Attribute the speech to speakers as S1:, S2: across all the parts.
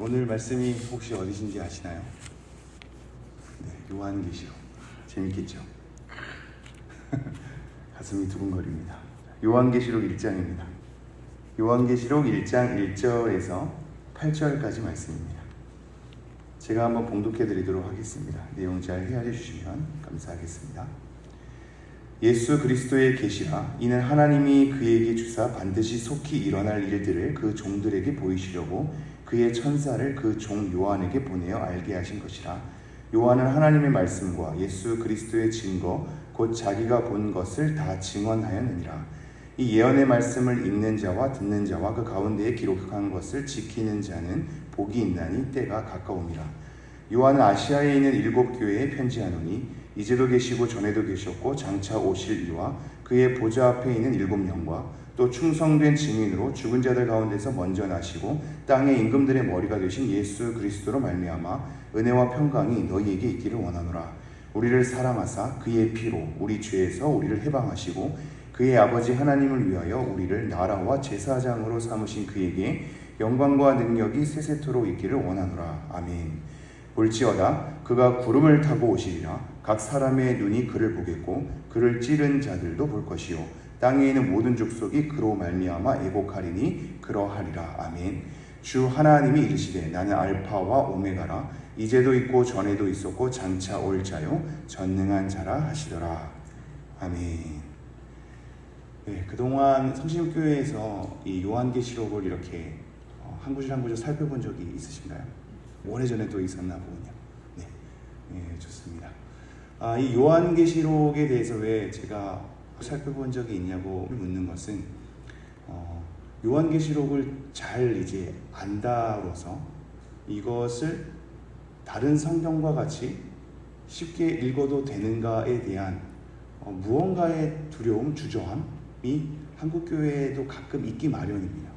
S1: 오늘 말씀이 혹시 어디신지 아시나요? 네, 요한계시록. 재밌겠죠? 가슴이 두근거립니다. 요한계시록 1장입니다. 요한계시록 1장 1절에서 8절까지 말씀입니다. 제가 한번 봉독해 드리도록 하겠습니다. 내용 잘 헤아려 주시면 감사하겠습니다. 예수 그리스도의 계시라. 이는 하나님이 그에게 주사 반드시 속히 일어날 일들을 그 종들에게 보이시려고 그의 천사를 그 종 요한에게 보내어 알게 하신 것이라. 요한은 하나님의 말씀과 예수 그리스도의 증거 곧 자기가 본 것을 다 증언하였느니라. 이 예언의 말씀을 읽는 자와 듣는 자와 그 가운데에 기록한 것을 지키는 자는 복이 있나니 때가 가까움이라. 요한은 아시아에 있는 7 교회에 편지하노니 이제도 계시고 전에도 계셨고 장차 오실 이와 그의 보좌 앞에 있는 7명과 또 충성된 증인으로 죽은 자들 가운데서 먼저 나시고 땅의 임금들의 머리가 되신 예수 그리스도로 말미암아 은혜와 평강이 너희에게 있기를 원하노라. 우리를 사랑하사 그의 피로 우리 죄에서 우리를 해방하시고 그의 아버지 하나님을 위하여 우리를 나라와 제사장으로 삼으신 그에게 영광과 능력이 세세토록 있기를 원하노라. 아멘. 볼지어다 그가 구름을 타고 오시리라. 각 사람의 눈이 그를 보겠고 그를 찌른 자들도 볼 것이요 땅에 있는 모든 족속이 그로 말미암아 애곡하리니 그러하리라. 아멘. 주 하나님이 이르시되 나는 알파와 오메가라. 이제도 있고 전에도 있었고 장차 올 자요 전능한 자라 하시더라. 아멘. 네, 그동안 성심교회에서 이 요한계시록을 이렇게 한 구절 한 구절 살펴본 적이 있으신가요? 오래전에도 있었나 보군요. 네, 네, 좋습니다. 이 요한계시록에 대해서 왜 제가 살펴본 적이 있냐고 묻는 것은 요한계시록을 잘 이제 안다로서 이것을 다른 성경과 같이 쉽게 읽어도 되는가에 대한 무언가의 두려움, 주저함이 한국교회에도 가끔 있기 마련입니다.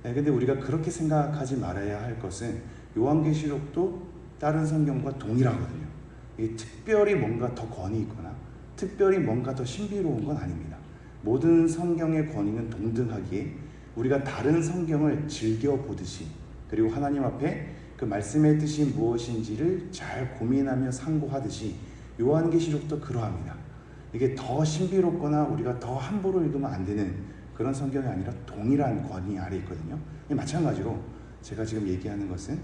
S1: 근데 우리가 그렇게 생각하지 말아야 할 것은 요한계시록도 다른 성경과 동일하거든요. 이게 특별히 뭔가 더 권위 있거나 특별히 뭔가 더 신비로운 건 아닙니다. 모든 성경의 권위는 동등하기에 우리가 다른 성경을 즐겨보듯이 그리고 하나님 앞에 그 말씀의 뜻이 무엇인지를 잘 고민하며 상고하듯이 요한계시록도 그러합니다. 이게 더 신비롭거나 우리가 더 함부로 읽으면 안 되는 그런 성경이 아니라 동일한 권위 아래 있거든요. 마찬가지로 제가 지금 얘기하는 것은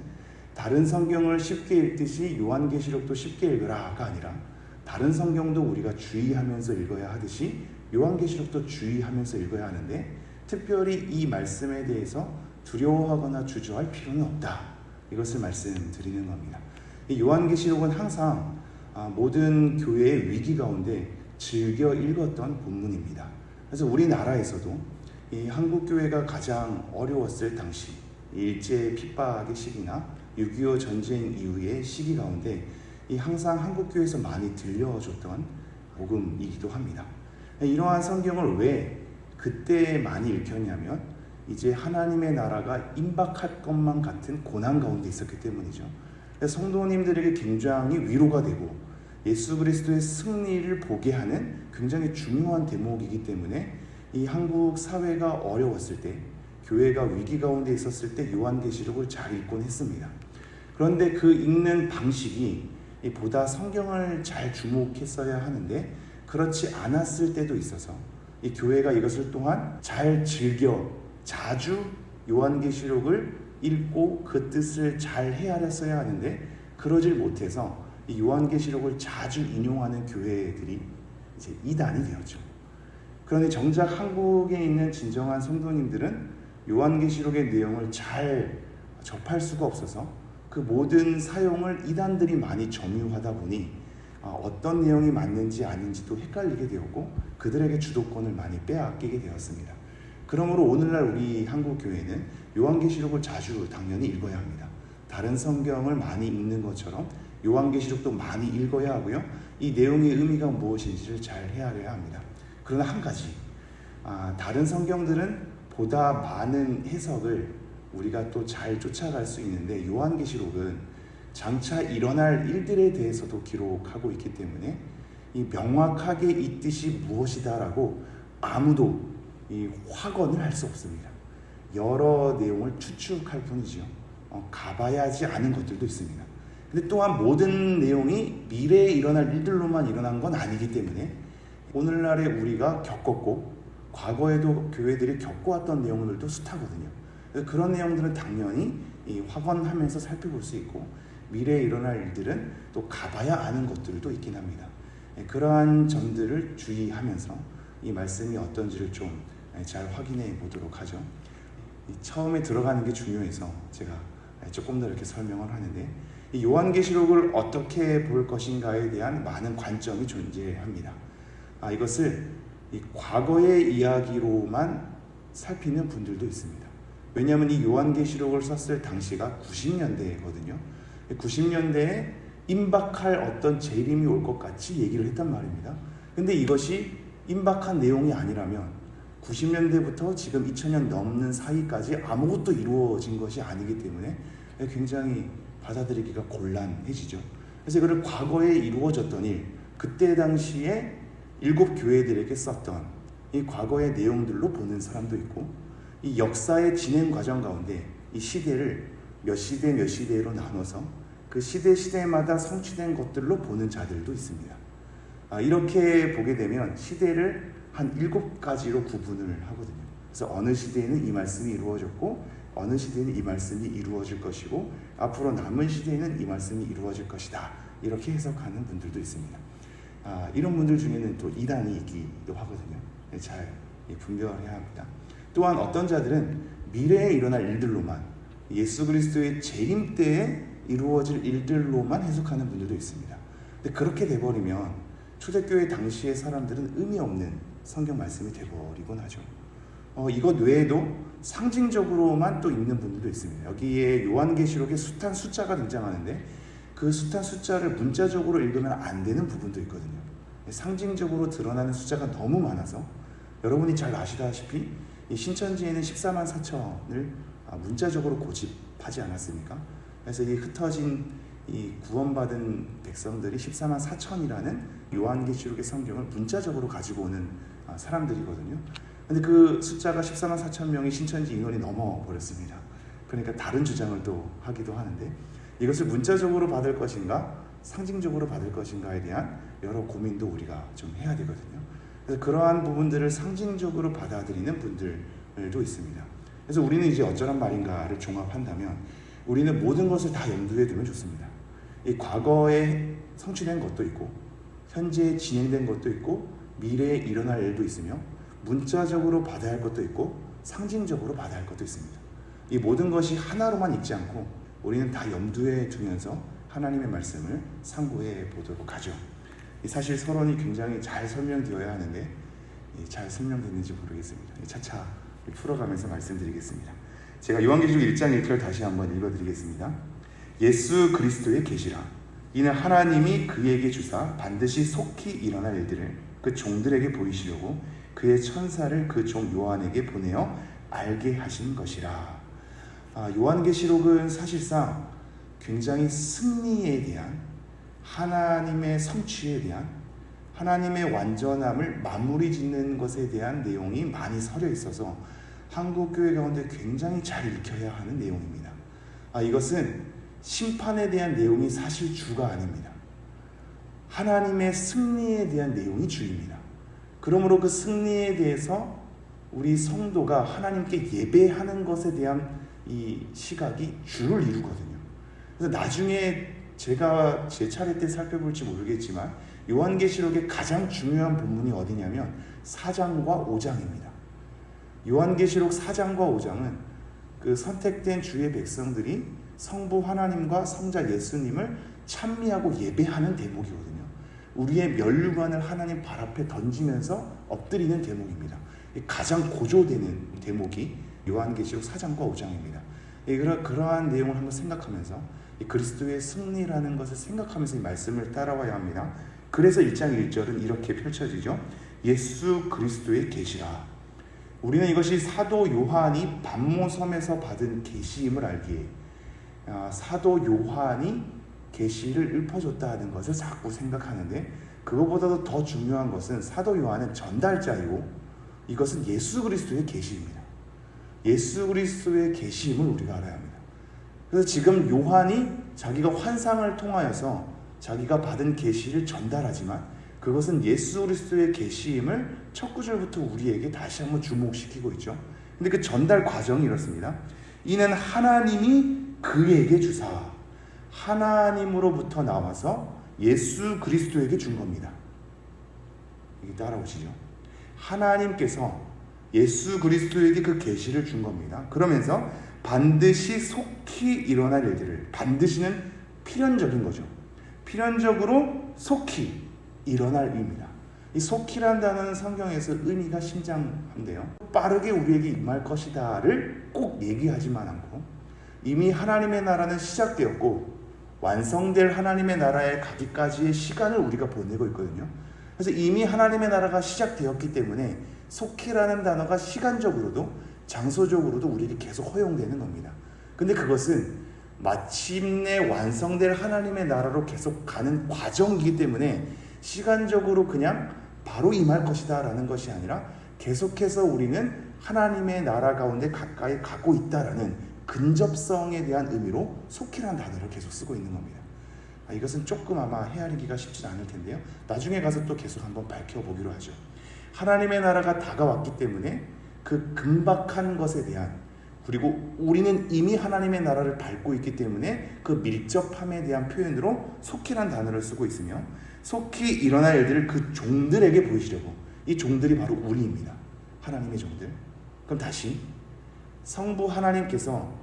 S1: 다른 성경을 쉽게 읽듯이 요한계시록도 쉽게 읽으라가 아니라 다른 성경도 우리가 주의하면서 읽어야 하듯이 요한계시록도 주의하면서 읽어야 하는데 특별히 이 말씀에 대해서 두려워하거나 주저할 필요는 없다. 이것을 말씀드리는 겁니다. 이 요한계시록은 항상 모든 교회의 위기 가운데 즐겨 읽었던 본문입니다. 그래서 우리나라에서도 이 한국교회가 가장 어려웠을 당시 일제 핍박의 시기나 6.25 전쟁 이후의 시기 가운데 이 항상 한국교회에서 많이 들려줬던 복음이기도 합니다. 이러한 성경을 왜 그때 많이 읽혔냐면 이제 하나님의 나라가 임박할 것만 같은 고난 가운데 있었기 때문이죠. 성도님들에게 굉장히 위로가 되고 예수 그리스도의 승리를 보게 하는 굉장히 중요한 대목이기 때문에 이 한국 사회가 어려웠을 때 교회가 위기 가운데 있었을 때 요한계시록을 잘 읽곤 했습니다. 그런데 그 읽는 방식이 보다 성경을 잘 주목했어야 하는데 그렇지 않았을 때도 있어서 이 교회가 이것을 또한 잘 즐겨 자주 요한계시록을 읽고 그 뜻을 잘 헤아렸어야 하는데 그러질 못해서 이 요한계시록을 자주 인용하는 교회들이 이제 이단이 되었죠. 그런데 정작 한국에 있는 진정한 성도님들은 요한계시록의 내용을 잘 접할 수가 없어서 그 모든 사용을 이단들이 많이 점유하다 보니 어떤 내용이 맞는지 아닌지도 헷갈리게 되었고 그들에게 주도권을 많이 빼앗기게 되었습니다. 그러므로 오늘날 우리 한국교회는 요한계시록을 자주 당연히 읽어야 합니다. 다른 성경을 많이 읽는 것처럼 요한계시록도 많이 읽어야 하고요. 이 내용의 의미가 무엇인지를 잘 헤아려야 합니다. 그러나 한 가지, 다른 성경들은 보다 많은 해석을 우리가 또 잘 쫓아갈 수 있는데 요한계시록은 장차 일어날 일들에 대해서도 기록하고 있기 때문에 이 명확하게 이 뜻이 무엇이다라고 아무도 이 확언을 할 수 없습니다. 여러 내용을 추측할 뿐이죠. 가봐야 하지 않은 것들도 있습니다. 근데 또한 모든 내용이 미래에 일어날 일들로만 일어난 건 아니기 때문에 오늘날에 우리가 겪었고 과거에도 교회들이 겪어왔던 내용들도 숱하거든요. 그래서 그런 내용들은 당연히 확언하면서 살펴볼 수 있고 미래에 일어날 일들은 또 가봐야 아는 것들도 있긴 합니다. 그러한 점들을 주의하면서 이 말씀이 어떤지를 좀 잘 확인해 보도록 하죠. 처음에 들어가는 게 중요해서 제가 조금 더 이렇게 설명을 하는데 이 요한계시록을 어떻게 볼 것인가에 대한 많은 관점이 존재합니다. 이것을 이 과거의 이야기로만 살피는 분들도 있습니다. 왜냐하면 이 요한계시록을 썼을 당시가 90년대거든요. 90년대에 임박할 어떤 재림이 올 것 같이 얘기를 했단 말입니다. 근데 이것이 임박한 내용이 아니라면 90년대부터 지금 2000년 넘는 사이까지 아무것도 이루어진 것이 아니기 때문에 굉장히 받아들이기가 곤란해지죠. 그래서 이거를 과거에 이루어졌던 일, 그때 당시에 7교회들에게 썼던 이 과거의 내용들로 보는 사람도 있고 이 역사의 진행 과정 가운데 이 시대를 몇 시대 몇 시대로 나눠서 그 시대마다 성취된 것들로 보는 자들도 있습니다. 이렇게 보게 되면 시대를 한 7가지로 구분을 하거든요. 그래서 어느 시대에는 이 말씀이 이루어졌고 어느 시대에는 이 말씀이 이루어질 것이고 앞으로 남은 시대에는 이 말씀이 이루어질 것이다. 이렇게 해석하는 분들도 있습니다. 이런 분들 중에는 또 이단이 있기도 하거든요. 잘 분별해야 합니다. 또한 어떤 자들은 미래에 일어날 일들로만 예수 그리스도의 재림 때에 이루어질 일들로만 해석하는 분들도 있습니다. 근데 그렇게 돼버리면 초대교회 당시의 사람들은 의미 없는 성경 말씀이 돼버리곤 하죠. 이것 외에도 상징적으로만 또 읽는 분들도 있습니다. 여기에 요한계시록에 숱한 숫자가 등장하는데 그 숱한 숫자를 문자적으로 읽으면 안 되는 부분도 있거든요. 상징적으로 드러나는 숫자가 너무 많아서 여러분이 잘 아시다시피 이 신천지에는 14만 4천을 문자적으로 고집하지 않았습니까? 그래서 이 흩어진 이 구원받은 백성들이 14만 4천이라는 요한계시록의 성경을 문자적으로 가지고 오는 사람들이거든요. 근데 그 숫자가 14만 4천 명이 신천지 인원이 넘어버렸습니다. 그러니까 다른 주장을 또 하기도 하는데 이것을 문자적으로 받을 것인가 상징적으로 받을 것인가에 대한 여러 고민도 우리가 좀 해야 되거든요. 그래서 그러한 부분들을 상징적으로 받아들이는 분들도 있습니다. 그래서 우리는 이제 어쩌란 말인가를 종합한다면 우리는 모든 것을 다 염두에 두면 좋습니다. 이 과거에 성취된 것도 있고 현재 진행된 것도 있고 미래에 일어날 일도 있으며 문자적으로 받아야 할 것도 있고 상징적으로 받아야 할 것도 있습니다. 이 모든 것이 하나로만 읽지 않고 우리는 다 염두에 두면서 하나님의 말씀을 상고해 보도록 하죠. 사실 서론이 굉장히 잘 설명되어야 하는데 잘 설명됐는지 모르겠습니다. 차차 풀어가면서 말씀드리겠습니다. 제가 요한계시록 1장 1절 다시 한번 읽어드리겠습니다. 예수 그리스도의 계시라. 이는 하나님이 그에게 주사 반드시 속히 일어날 일들을 그 종들에게 보이시려고 그의 천사를 그 종 요한에게 보내어 알게 하신 것이라. 요한계시록은 사실상 굉장히 승리에 대한 하나님의 성취에 대한 하나님의 완전함을 마무리 짓는 것에 대한 내용이 많이 서려 있어서 한국교회 가운데 굉장히 잘 읽혀야 하는 내용입니다. 이것은 심판에 대한 내용이 사실 주가 아닙니다. 하나님의 승리에 대한 내용이 주입니다. 그러므로 그 승리에 대해서 우리 성도가 하나님께 예배하는 것에 대한 이 시각이 주를 이루거든요. 그래서 나중에 제가 제 차례 때 살펴볼지 모르겠지만 요한계시록의 가장 중요한 본문이 어디냐면 4장과 5장입니다. 요한계시록 4장과 5장은 그 선택된 주의 백성들이 성부 하나님과 성자 예수님을 찬미하고 예배하는 대목이거든요. 우리의 면류관을 하나님 발 앞에 던지면서 엎드리는 대목입니다. 가장 고조되는 대목이 요한계시록 4장과 5장입니다. 그러한 내용을 한번 생각하면서 그리스도의 승리라는 것을 생각하면서 이 말씀을 따라와야 합니다. 그래서 1장 1절은 이렇게 펼쳐지죠. 예수 그리스도의 계시라. 우리는 이것이 사도 요한이 pat모섬에서 받은 계시임을 알기에 사도 요한이 계시를 읊어줬다 하는 것을 자꾸 생각하는데 그것보다도 더 중요한 것은 사도 요한은 전달자이고 이것은 예수 그리스도의 계시입니다. 예수 그리스도의 계시임을 우리가 알아야 합니다. 그래서 지금 요한이 자기가 환상을 통하여서 자기가 받은 계시를 전달하지만 그것은 예수 그리스도의 계시임을 첫 구절부터 우리에게 다시 한번 주목시키고 있죠. 근데 그 전달 과정이 이렇습니다. 이는 하나님이 그에게 주사 하나님으로부터 나와서 예수 그리스도에게 준 겁니다. 이게 따라오시죠? 하나님께서 예수 그리스도에게 그 계시를 준 겁니다. 그러면서 반드시 속히 일어날 일들을, 반드시는 필연적인 거죠. 필연적으로 속히 일어날 의미입니다. 이 속히란 단어는 성경에서 의미가 심장한데요. 빠르게 우리에게 임할 것이다를 꼭 얘기하지만 않고 이미 하나님의 나라는 시작되었고 완성될 하나님의 나라에 가기까지의 시간을 우리가 보내고 있거든요. 그래서 이미 하나님의 나라가 시작되었기 때문에 속히라는 단어가 시간적으로도 장소적으로도 우리에게 계속 허용되는 겁니다. 근데 그것은 마침내 완성될 하나님의 나라로 계속 가는 과정이기 때문에 시간적으로 그냥 바로 임할 것이다 라는 것이 아니라 계속해서 우리는 하나님의 나라 가운데 가까이 가고 있다라는 근접성에 대한 의미로 속히라는 단어를 계속 쓰고 있는 겁니다. 이것은 조금 아마 헤아리기가 쉽지 않을 텐데요. 나중에 가서 또 계속 한번 밝혀보기로 하죠. 하나님의 나라가 다가왔기 때문에 그 금박한 것에 대한, 그리고 우리는 이미 하나님의 나라를 밟고 있기 때문에 그 밀접함에 대한 표현으로 속히란 단어를 쓰고 있으며 속히 일어날 일들을 그 종들에게 보이시려고, 이 종들이 바로 우리입니다. 하나님의 종들. 그럼 다시 성부 하나님께서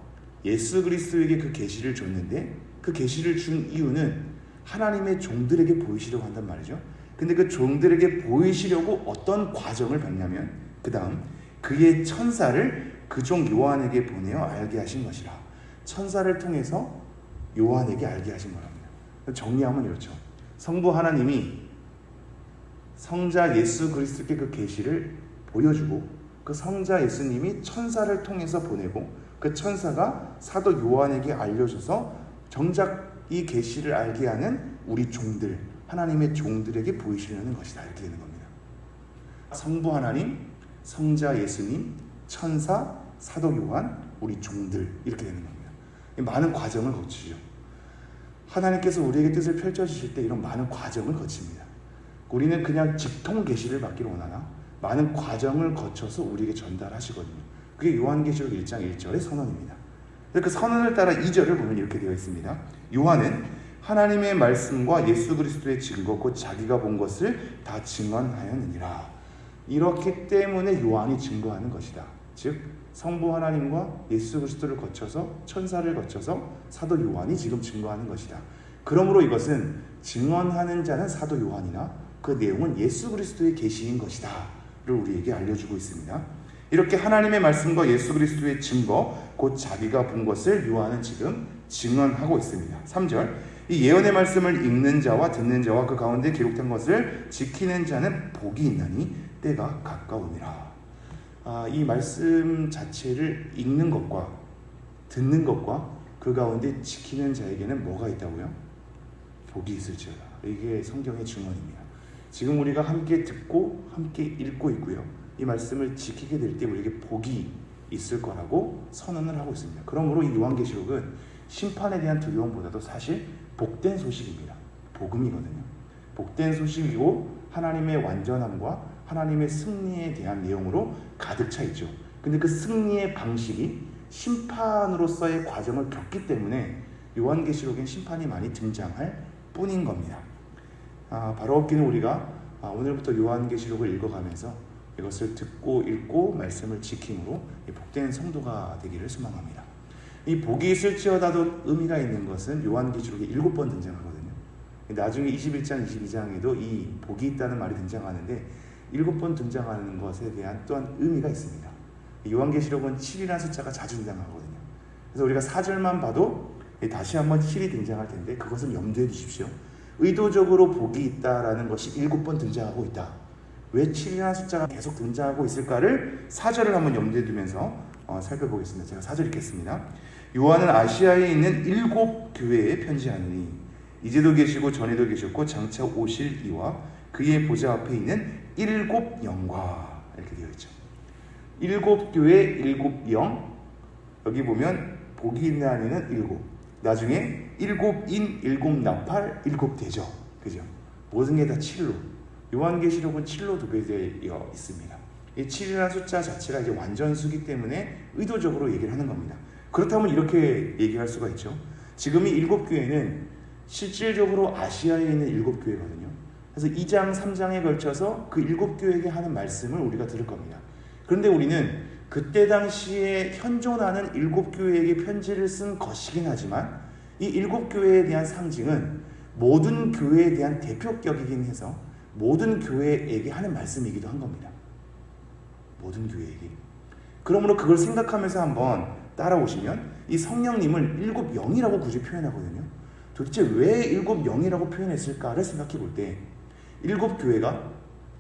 S1: 예수 그리스도에게 그 계시를 줬는데 그 계시를 준 이유는 하나님의 종들에게 보이시려고 한단 말이죠. 근데 그 종들에게 보이시려고 어떤 과정을 밟냐면 그 다음 그의 천사를 그 종 요한에게 보내어 알게 하신 것이라. 천사를 통해서 요한에게 알게 하신 거랍니다. 정리하면 이렇죠. 성부 하나님이 성자 예수 그리스도께 그 계시를 보여주고 그 성자 예수님이 천사를 통해서 보내고 그 천사가 사도 요한에게 알려줘서 정작 이 계시를 알게 하는 우리 종들, 하나님의 종들에게 보이시려는 것이다, 이렇게 되는 겁니다. 성부 하나님, 성자 예수님, 천사, 사도 요한, 우리 종들, 이렇게 되는 겁니다. 많은 과정을 거치죠. 하나님께서 우리에게 뜻을 펼쳐주실 때 이런 많은 과정을 거칩니다. 우리는 그냥 직통 계시를 받기를 원하나 많은 과정을 거쳐서 우리에게 전달하시거든요. 그게 요한계시록 1장 1절의 선언입니다. 그 선언을 따라 2절을 보면 이렇게 되어 있습니다. 요한은 하나님의 말씀과 예수 그리스도의 증거 곧 자기가 본 것을 다 증언하였느니라. 이렇기 때문에 요한이 증거하는 것이다. 즉 성부 하나님과 예수 그리스도를 거쳐서 천사를 거쳐서 사도 요한이 지금 증거하는 것이다. 그러므로 이것은 증언하는 자는 사도 요한이나 그 내용은 예수 그리스도의 계시인 것이다 를 우리에게 알려주고 있습니다. 이렇게 하나님의 말씀과 예수 그리스도의 증거 곧 자기가 본 것을 요한은 지금 증언하고 있습니다. 3절 이 예언의 말씀을 읽는 자와 듣는 자와 그 가운데 기록된 것을 지키는 자는 복이 있나니 때가 가까우니라. 이 말씀 자체를 읽는 것과 듣는 것과 그 가운데 지키는 자에게는 뭐가 있다고요? 복이 있을지어다. 이게 성경의 증언입니다. 지금 우리가 함께 듣고 함께 읽고 있고요. 이 말씀을 지키게 될 때 우리에게 복이 있을 거라고 선언을 하고 있습니다. 그러므로 이 요한계시록은 심판에 대한 두려움보다도 사실 복된 소식입니다. 복음이거든요. 복된 소식이고 하나님의 완전함과 하나님의 승리에 대한 내용으로 가득 차 있죠. 근데 그 승리의 방식이 심판으로서의 과정을 겪기 때문에 요한계시록엔 심판이 많이 등장할 뿐인 겁니다. 바로 없기는 우리가 오늘부터 요한계시록을 읽어가면서 이것을 듣고 읽고 말씀을 지킴으로 복된 성도가 되기를 소망합니다. 이 복이 있을지어다도 의미가 있는 것은 요한계시록에 7번 등장하거든요. 나중에 21장, 22장에도 이 복이 있다는 말이 등장하는데 7번 등장하는 것에 대한 또한 의미가 있습니다. 요한계시록은 7이라는 숫자가 자주 등장하거든요. 그래서 우리가 4절만 봐도 다시 한번 7이 등장할 텐데 그것을 염두에 두십시오. 의도적으로 복이 있다라는 것이 7번 등장하고 있다. 왜 7이라는 숫자가 계속 등장하고 있을까를 4절을 한번 염두에 두면서 살펴보겠습니다. 제가 4절 읽겠습니다. 요한은 아시아에 있는 7 교회에 편지하느니 이제도 계시고 전에도 계셨고 장차 오실 이와 그의 보좌 앞에 있는 7 영과 이렇게 되어 있죠. 7 교회 7 영, 여기 보면 복이 있는 안에는 7. 나중에 7인 7나팔 7대죠. 그죠? 모든 게 다 7로. 요한계시록은 7로 도배되어 있습니다. 이 7이라는 숫자 자체가 이제 완전수기 때문에 의도적으로 얘기를 하는 겁니다. 그렇다면 이렇게 얘기할 수가 있죠. 지금 이 7교회는 실질적으로 아시아에 있는 7교회거든요. 그래서 2장, 3장에 걸쳐서 그 7교회에게 하는 말씀을 우리가 들을 겁니다. 그런데 우리는 그때 당시에 현존하는 7교회에게 편지를 쓴 것이긴 하지만 이 7교회에 대한 상징은 모든 교회에 대한 대표격이긴 해서 모든 교회에게 하는 말씀이기도 한 겁니다. 모든 교회에게. 그러므로 그걸 생각하면서 한번 따라오시면 이 성령님을 7영이라고 굳이 표현하거든요. 도대체 왜 7영이라고 표현했을까를 생각해 볼 때 7교회가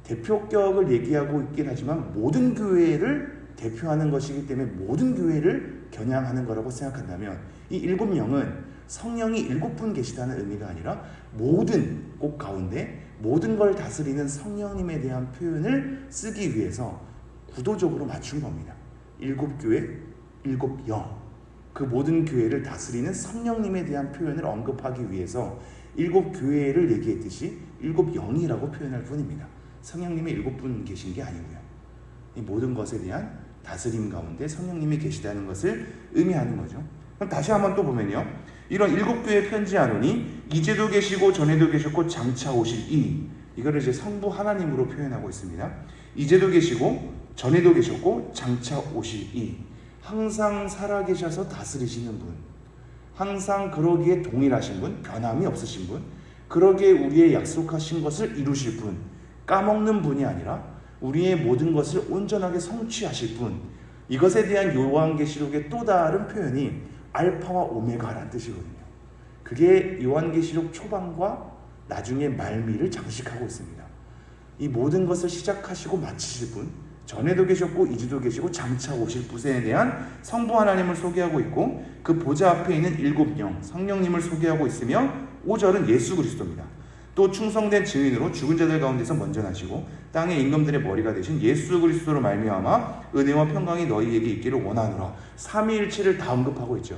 S1: 대표격을 얘기하고 있긴 하지만 모든 교회를 대표하는 것이기 때문에 모든 교회를 겨냥하는 거라고 생각한다면 이 7영은 성령이 7분 계시다는 의미가 아니라 모든 꽃 가운데 모든 걸 다스리는 성령님에 대한 표현을 쓰기 위해서 구도적으로 맞춘 겁니다. 7교회, 7영. 그 모든 교회를 다스리는 성령님에 대한 표현을 언급하기 위해서 7교회를 얘기했듯이 7영이라고 표현할 뿐입니다. 성령님이 7분 계신 게 아니고요. 이 모든 것에 대한 다스림 가운데 성령님이 계시다는 것을 의미하는 거죠. 그럼 다시 한번 또 보면요. 이런 7교회 편지하노니 이제도 계시고 전에도 계셨고 장차 오실 이거를 이제 성부 하나님으로 표현하고 있습니다. 이제도 계시고 전에도 계셨고 장차 오실 항상 살아계셔서 다스리시는 분, 항상 그러기에 동일하신 분, 변함이 없으신 분, 그러기에 우리의 약속하신 것을 이루실 분, 까먹는 분이 아니라 우리의 모든 것을 온전하게 성취하실 분, 이것에 대한 요한계시록의 또 다른 표현이 알파와 오메가라는 뜻이거든요. 그게 요한계시록 초반과 나중에 말미를 장식하고 있습니다. 이 모든 것을 시작하시고 마치실 분, 전에도 계셨고 이제도 계시고 장차 오실 분에 대한 성부 하나님을 소개하고 있고 그 보좌 앞에 있는 7영 성령님을 소개하고 있으며 5절은 예수 그리스도입니다. 또 충성된 증인으로 죽은 자들 가운데서 먼저 나시고 땅의 임금들의 머리가 되신 예수 그리스도로 말미암아 은혜와 평강이 너희에게 있기를 원하노라. 삼위일체를 다 언급하고 있죠.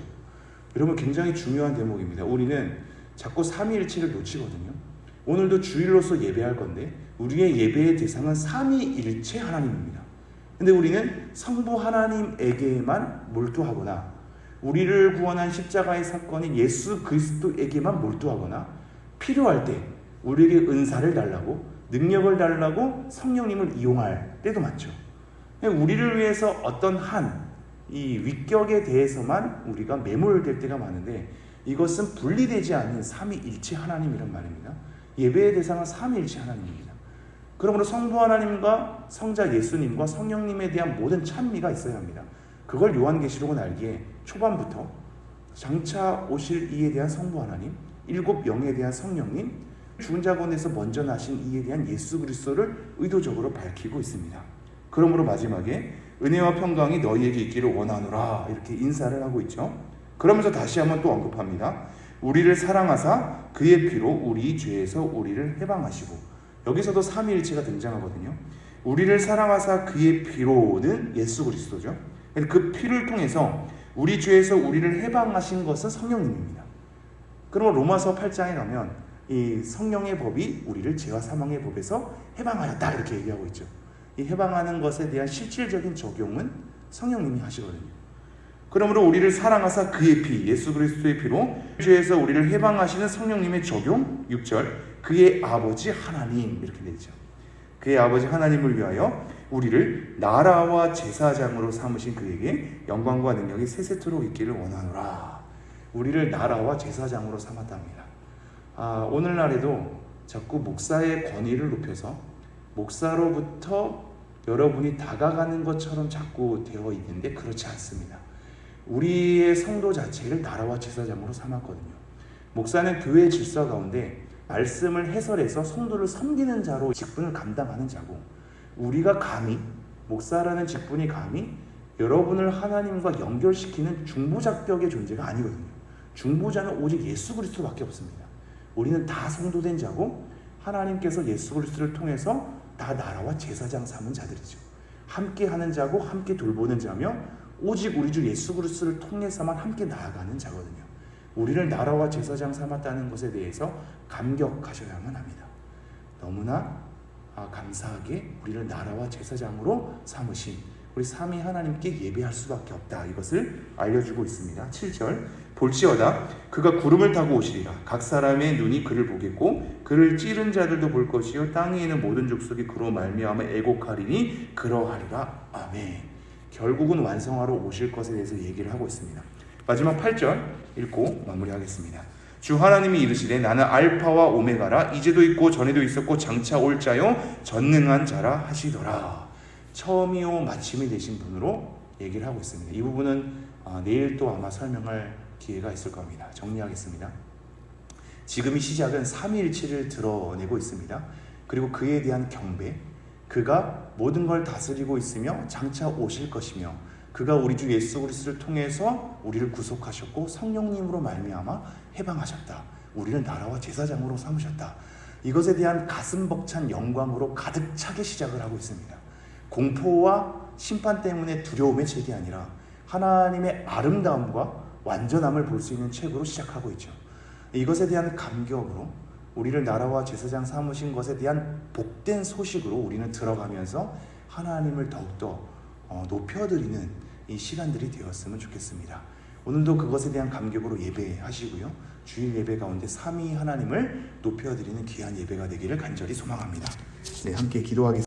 S1: 여러분 굉장히 중요한 대목입니다. 우리는 자꾸 삼위일체를 놓치거든요. 오늘도 주일로서 예배할 건데 우리의 예배의 대상은 삼위일체 하나님입니다. 근데 우리는 성부 하나님에게만 몰두하거나 우리를 구원한 십자가의 사건인 예수 그리스도에게만 몰두하거나 필요할 때 우리에게 은사를 달라고 능력을 달라고 성령님을 이용할 때도 많죠. 우리를 위해서 어떤 이 위격에 대해서만 우리가 매몰될 때가 많은데 이것은 분리되지 않는 삼위일체 하나님이란 말입니다. 예배의 대상은 삼위일체 하나님입니다. 그러므로 성부 하나님과 성자 예수님과 성령님에 대한 모든 찬미가 있어야 합니다. 그걸 요한계시록은 알기에 초반부터 장차 오실 이에 대한 성부 하나님, 7영에 대한 성령님, 죽은 자 가운데서 먼저 나신 이에 대한 예수 그리스도를 의도적으로 밝히고 있습니다. 그러므로 마지막에 은혜와 평강이 너희에게 있기를 원하노라 이렇게 인사를 하고 있죠. 그러면서 다시 한번 또 언급합니다. 우리를 사랑하사 그의 피로 우리 죄에서 우리를 해방하시고 여기서도 삼위일체가 등장하거든요. 우리를 사랑하사 그의 피로는 예수 그리스도죠. 그 피를 통해서 우리 죄에서 우리를 해방하신 것은 성령님입니다. 그러면 로마서 8장에 가면 이 성령의 법이 우리를 죄와 사망의 법에서 해방하였다 이렇게 얘기하고 있죠. 이 해방하는 것에 대한 실질적인 적용은 성령님이 하시거든요. 그러므로 우리를 사랑하사 그의 피, 예수 그리스도의 피로 죄에서 우리를 해방하시는 성령님의 적용 6절 그의 아버지 하나님 이렇게 되죠. 그의 아버지 하나님을 위하여 우리를 나라와 제사장으로 삼으신 그에게 영광과 능력이 세세토록 있기를 원하노라. 우리를 나라와 제사장으로 삼았답니다. 오늘날에도 자꾸 목사의 권위를 높여서 목사로부터 여러분이 다가가는 것처럼 자꾸 되어 있는데 그렇지 않습니다. 우리의 성도 자체를 나라와 제사장으로 삼았거든요. 목사는 교회의 질서 가운데 말씀을 해설해서 성도를 섬기는 자로 직분을 감당하는 자고 우리가 감히 목사라는 직분이 감히 여러분을 하나님과 연결시키는 중보자격의 존재가 아니거든요. 중보자는 오직 예수 그리스도밖에 없습니다. 우리는 다 성도된 자고 하나님께서 예수 그리스도를 통해서 다 나라와 제사장 삼은 자들이죠. 함께 하는 자고 함께 돌보는 자며 오직 우리 주 예수 그리스도를 통해서만 함께 나아가는 자거든요. 우리를 나라와 제사장 삼았다는 것에 대해서 감격하셔야만 합니다. 너무나 감사하게 우리를 나라와 제사장으로 삼으신 우리 삼위 하나님께 예배할 수밖에 없다. 이것을 알려주고 있습니다. 7절 볼지어다 그가 구름을 타고 오시리라. 각 사람의 눈이 그를 보겠고 그를 찌른 자들도 볼 것이요 땅에 있는 모든 족속이 그로 말미암아 애곡하리니 그러하리라. 아멘. 결국은 완성하러 오실 것에 대해서 얘기를 하고 있습니다. 마지막 8절 읽고 마무리하겠습니다. 주 하나님이 이르시되 나는 알파와 오메가라. 이제도 있고 전에도 있었고 장차 올 자요 전능한 자라 하시더라. 처음이요 마침이 되신 분으로 얘기를 하고 있습니다. 이 부분은 내일 또 아마 설명할 기회가 있을 겁니다. 정리하겠습니다. 지금 이 시작은 삼위일체를 드러내고 있습니다. 그리고 그에 대한 경배, 그가 모든 걸 다스리고 있으며 장차 오실 것이며 그가 우리 주 예수 그리스도를 통해서 우리를 구속하셨고 성령님으로 말미암아 해방하셨다. 우리를 나라와 제사장으로 삼으셨다. 이것에 대한 가슴 벅찬 영광으로 가득 차게 시작을 하고 있습니다. 공포와 심판 때문에 두려움의 책이 아니라 하나님의 아름다움과 완전함을 볼 수 있는 책으로 시작하고 있죠. 이것에 대한 감격으로 우리를 나라와 제사장 삼으신 것에 대한 복된 소식으로 우리는 들어가면서 하나님을 더욱더 높여드리는 이 시간들이 되었으면 좋겠습니다. 오늘도 그것에 대한 감격으로 예배하시고요. 주일 예배 가운데 삼위 하나님을 높여드리는 귀한 예배가 되기를 간절히 소망합니다. 네, 함께 기도하겠습니다.